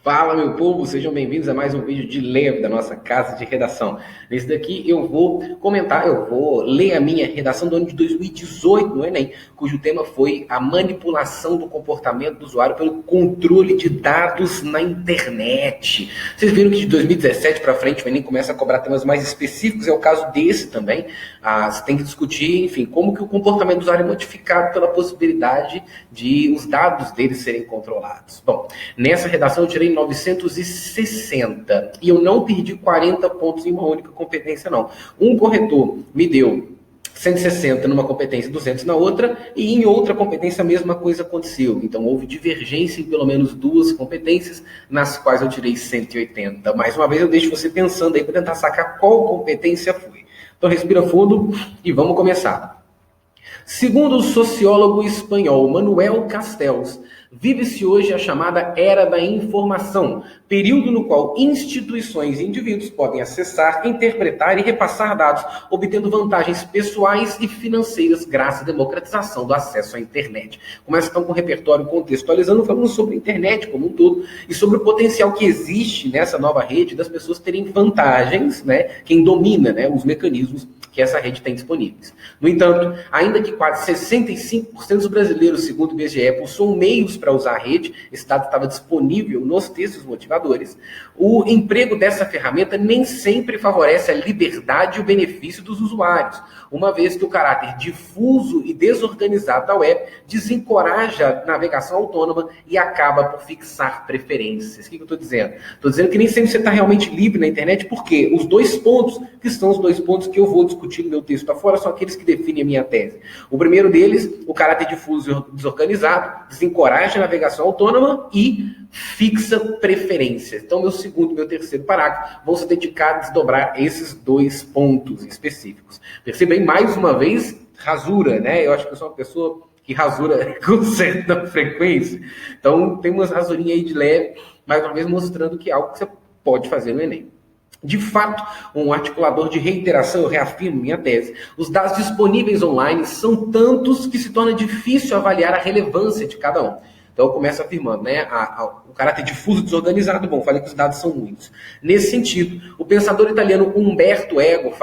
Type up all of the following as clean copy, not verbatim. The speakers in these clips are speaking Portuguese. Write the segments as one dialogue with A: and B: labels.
A: Fala, meu povo, sejam bem-vindos a mais um vídeo de leve da nossa casa de redação. Nesse daqui eu vou ler a minha redação do ano de 2018 no Enem, cujo tema foi a manipulação do comportamento do usuário pelo controle de dados na internet. Vocês viram que de 2017 para frente o Enem começa a cobrar temas mais específicos, é o caso desse também. Você tem que discutir, enfim, como que o comportamento do usuário é modificado pela possibilidade de os dados dele serem controlados. Bom, nessa redação eu tirei 960 e eu não perdi 40 pontos em uma única competência, não. Um corretor me deu 160 numa competência e 200 na outra, e em outra competência a mesma coisa aconteceu. Então houve divergência em pelo menos duas competências, nas quais eu tirei 180. Mais uma vez eu deixo você pensando aí para tentar sacar qual competência foi. Então respira fundo e vamos começar. Segundo o sociólogo espanhol Manuel Castells, vive-se hoje a chamada Era da Informação, período no qual instituições e indivíduos podem acessar, interpretar e repassar dados, obtendo vantagens pessoais e financeiras graças à democratização do acesso à internet. Começa então com o repertório contextualizando, falando sobre a internet como um todo e sobre o potencial que existe nessa nova rede das pessoas terem vantagens, quem domina, os mecanismos que essa rede tem disponíveis. No entanto, ainda que quase 65% dos brasileiros, segundo o IBGE, possuam meios para usar a rede, esse dado estava disponível nos textos motivadores, o emprego dessa ferramenta nem sempre favorece a liberdade e o benefício dos usuários, uma vez que o caráter difuso e desorganizado da web desencoraja a navegação autônoma e acaba por fixar preferências. O que eu estou dizendo? Estou dizendo que nem sempre você está realmente livre na internet, porque os dois pontos, que são os dois pontos que eu vou discutir no meu texto afora, são aqueles que definem a minha tese. O primeiro deles, o caráter difuso e desorganizado, desencoraja a navegação autônoma e fixa preferências. Então, meu segundo e meu terceiro parágrafo vão se dedicar a desdobrar esses dois pontos específicos. Percebem, mais uma vez, rasura, Eu acho que eu sou uma pessoa que rasura com certa frequência. Então, tem umas rasurinhas aí de leve, mais uma vez mostrando que é algo que você pode fazer no Enem. De fato, um articulador de reiteração, eu reafirmo minha tese, os dados disponíveis online são tantos que se torna difícil avaliar a relevância de cada um. Então eu começo afirmando, o caráter difuso e desorganizado, falei que os dados são muitos. Nesse sentido, o pensador italiano Umberto Eco,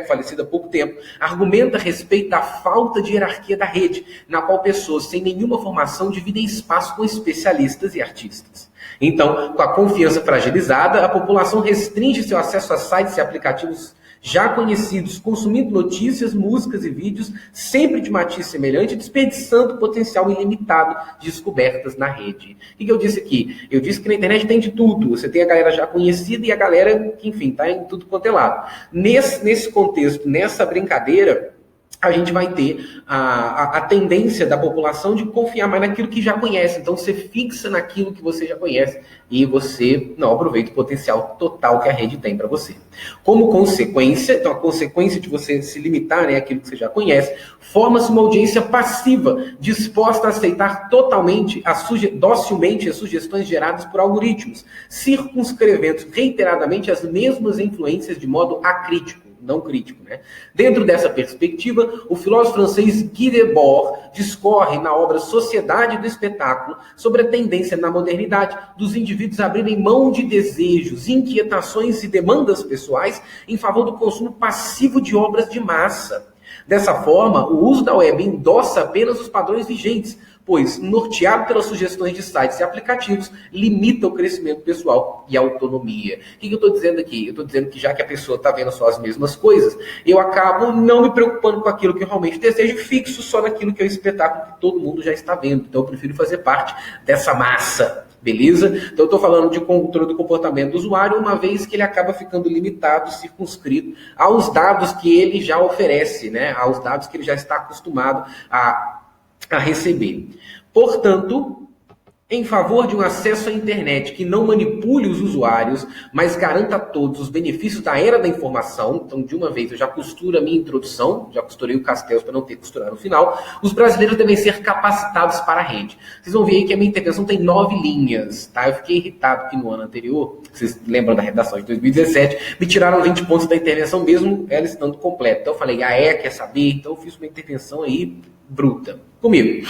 A: falecido há pouco tempo, argumenta a respeito da falta de hierarquia da rede, na qual pessoas sem nenhuma formação dividem espaço com especialistas e artistas. Então, com a confiança fragilizada, a população restringe seu acesso a sites e aplicativos já conhecidos, consumindo notícias, músicas e vídeos, sempre de matiz semelhante, desperdiçando potencial ilimitado de descobertas na rede. O que eu disse aqui? Eu disse que na internet tem de tudo. Você tem a galera já conhecida e a galera que, enfim, está em tudo quanto é lado. Nesse contexto, nessa brincadeira, a gente vai ter a tendência da população de confiar mais naquilo que já conhece. Então, você fixa naquilo que você já conhece e você não aproveita o potencial total que a rede tem para você. Como consequência, então a consequência de você se limitar àquilo que você já conhece, forma-se uma audiência passiva, disposta a aceitar docilmente as sugestões geradas por algoritmos, circunscrevendo reiteradamente as mesmas influências de modo acrítico. Não crítico, Dentro dessa perspectiva, o filósofo francês Guy Debord discorre na obra Sociedade do Espetáculo sobre a tendência na modernidade dos indivíduos abrirem mão de desejos, inquietações e demandas pessoais em favor do consumo passivo de obras de massa. Dessa forma, o uso da web endossa apenas os padrões vigentes, pois, norteado pelas sugestões de sites e aplicativos, limita o crescimento pessoal e a autonomia. O que eu estou dizendo aqui? Eu estou dizendo que já que a pessoa está vendo só as mesmas coisas, eu acabo não me preocupando com aquilo que eu realmente desejo, fixo só naquilo que é o espetáculo que todo mundo já está vendo. Então eu prefiro fazer parte dessa massa. Beleza? Então eu estou falando de controle do comportamento do usuário, uma vez que ele acaba ficando limitado, circunscrito aos dados que ele já oferece, aos dados que ele já está acostumado a receber. Portanto, em favor de um acesso à internet que não manipule os usuários, mas garanta a todos os benefícios da era da informação, então de uma vez eu já costuro a minha introdução, já costurei o Castells para não ter que costurar no final, os brasileiros devem ser capacitados para a rede. Vocês vão ver aí que a minha intervenção tem 9 linhas, tá? Eu fiquei irritado que no ano anterior, vocês lembram da redação de 2017, me tiraram 20 pontos da intervenção mesmo ela estando completa. Então eu falei, quer saber? Então eu fiz uma intervenção aí bruta. Comigo.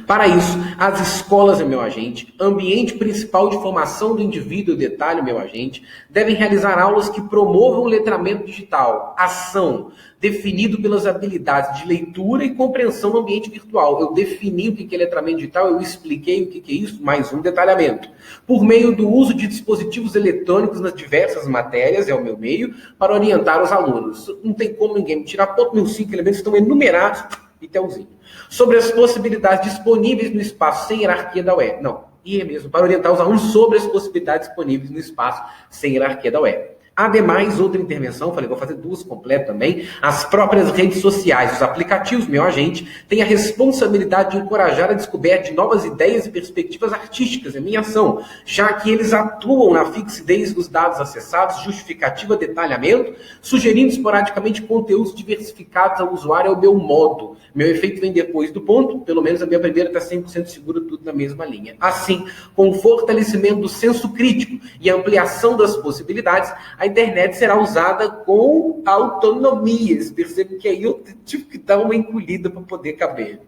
A: Para isso, as escolas é meu agente, ambiente principal de formação do indivíduo, detalhe meu agente, devem realizar aulas que promovam o letramento digital, ação, definido pelas habilidades de leitura e compreensão no ambiente virtual. Eu defini o que é letramento digital, eu expliquei o que é isso, mais um detalhamento. Por meio do uso de dispositivos eletrônicos nas diversas matérias, é o meu meio, para orientar os alunos. Não tem como ninguém me tirar ponto, meus 5 elementos estão enumerados e telzinho. Sobre as possibilidades disponíveis no espaço sem hierarquia da web. Não, e é mesmo, para orientar os alunos sobre as possibilidades disponíveis no espaço sem hierarquia da web. Ademais, outra intervenção, falei, vou fazer duas completas também, as próprias redes sociais, os aplicativos, meu agente, têm a responsabilidade de encorajar a descoberta de novas ideias e perspectivas artísticas, é minha ação, já que eles atuam na fixidez dos dados acessados, justificativa, detalhamento, sugerindo esporadicamente conteúdos diversificados ao usuário, é o meu modo. Meu efeito vem depois do ponto, pelo menos a minha primeira está 100% segura, tudo na mesma linha. Assim, com o fortalecimento do senso crítico e a ampliação das possibilidades, a internet será usada com autonomia. Vocês percebem que aí eu tive que dar uma encolhida para poder caber.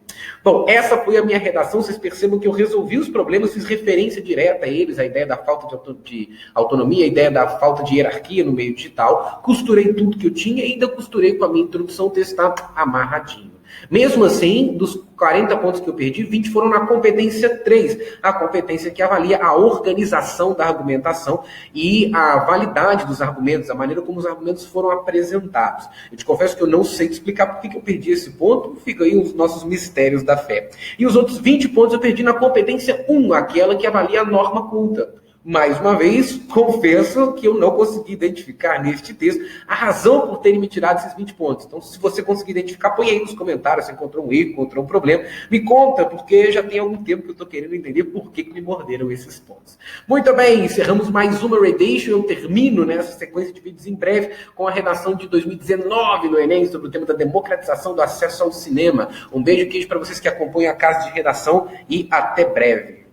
A: Bom, essa foi a minha redação. Vocês percebam que eu resolvi os problemas, fiz referência direta a eles, a ideia da falta de autonomia, a ideia da falta de hierarquia no meio digital. Costurei tudo que eu tinha e ainda costurei com a minha introdução, o texto está amarradinho. Mesmo assim, dos 40 pontos que eu perdi, 20 foram na competência 3, a competência que avalia a organização da argumentação e a validade dos argumentos, a maneira como os argumentos foram apresentados. Eu te confesso que eu não sei te explicar por que eu perdi esse ponto, fica aí os nossos mistérios da fé. E os outros 20 pontos eu perdi na competência 1, aquela que avalia a norma culta. Mais uma vez, confesso que eu não consegui identificar neste texto a razão por terem me tirado esses 20 pontos. Então, se você conseguir identificar, põe aí nos comentários se encontrou um erro, encontrou um problema. Me conta, porque já tem algum tempo que eu estou querendo entender por que me morderam esses pontos. Muito bem, encerramos mais uma Redation. Eu termino nessa sequência de vídeos em breve com a redação de 2019 no Enem sobre o tema da democratização do acesso ao cinema. Um beijo e queijo para vocês que acompanham a Casa de Redação e até breve.